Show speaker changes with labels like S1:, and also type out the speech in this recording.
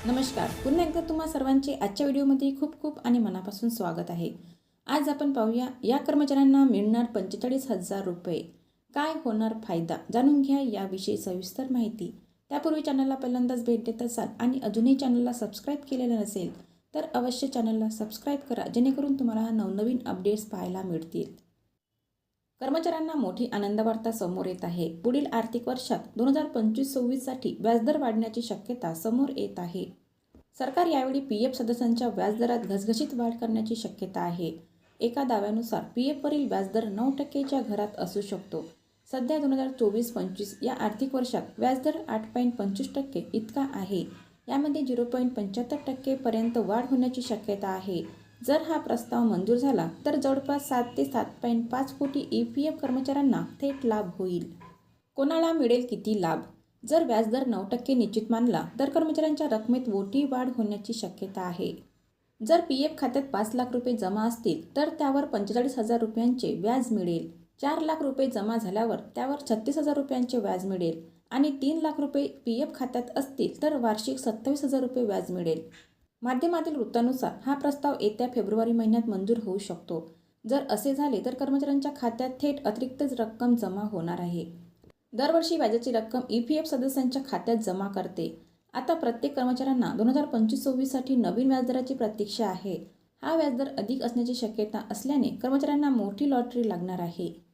S1: नमस्कार. पुन्हा एकदा तुम्हा सर्वांचे आजच्या व्हिडिओमध्ये खूप खूप आणि मनापासून स्वागत आहे. आज आपण पाहूया या कर्मचाऱ्यांना मिळणार 45,000 रुपये. काय होणार फायदा? जाणून घ्या याविषयी सविस्तर माहिती. त्यापूर्वी चॅनलला पहिल्यांदाच भेट देत असाल आणि अजूनही चॅनलला सबस्क्राईब केलेलं नसेल तर अवश्य चॅनलला सबस्क्राईब करा, जेणेकरून तुम्हाला नवनवीन अपडेट्स पाहायला मिळतील. कर्मचाऱ्यांना मोठी आनंद वार्ता समोर येत आहे. पुढील आर्थिक वर्षात 2025-26 साठी व्याजदर वाढण्याची शक्यता समोर येत आहे. सरकार यावेळी पीएफ सदस्यांच्या व्याजदरात घसघशीत वाढ करण्याची शक्यता आहे. एका दाव्यानुसार पीएफवरील व्याजदर 9%च्या घरात असू शकतो. सध्या 2024-25 या आर्थिक वर्षात व्याजदर 8.25% इतका आहे. यामध्ये 0.75% पर्यंत वाढ होण्याची शक्यता आहे. जर हा प्रस्ताव मंजूर झाला तर जवळपास 7 ते 7.5 कोटी EPF कर्मचाऱ्यांना थेट लाभ होईल. कोणाला मिळेल किती लाभ? जर व्याजदर 9% निश्चित मानला तर कर्मचाऱ्यांच्या रकमेत मोठी वाढ होण्याची शक्यता आहे. जर PF खात्यात 5 लाख रुपये जमा असतील तर त्यावर 45,000 रुपयांचे व्याज मिळेल. 4 लाख रुपये जमा झाल्यावर त्यावर 36,000 रुपयांचे व्याज मिळेल आणि 3 लाख रुपये PF खात्यात असतील तर वार्षिक 27,000 रुपये व्याज मिळेल. माध्यमातील वृत्तानुसार हा प्रस्ताव येत्या फेब्रुवारी महिन्यात मंजूर होऊ शकतो. जर असे झाले तर कर्मचाऱ्यांच्या खात्यात थेट अतिरिक्त रक्कम जमा होणार आहे. दरवर्षी व्याजाची रक्कम EPF सदस्यांच्या खात्यात जमा करते. आता प्रत्येक कर्मचाऱ्यांना 2025-26 साठी नवीन व्याजदराची प्रतीक्षा आहे. हा व्याजदर अधिक असण्याची शक्यता असल्याने कर्मचाऱ्यांना मोठी लॉटरी लागणार आहे.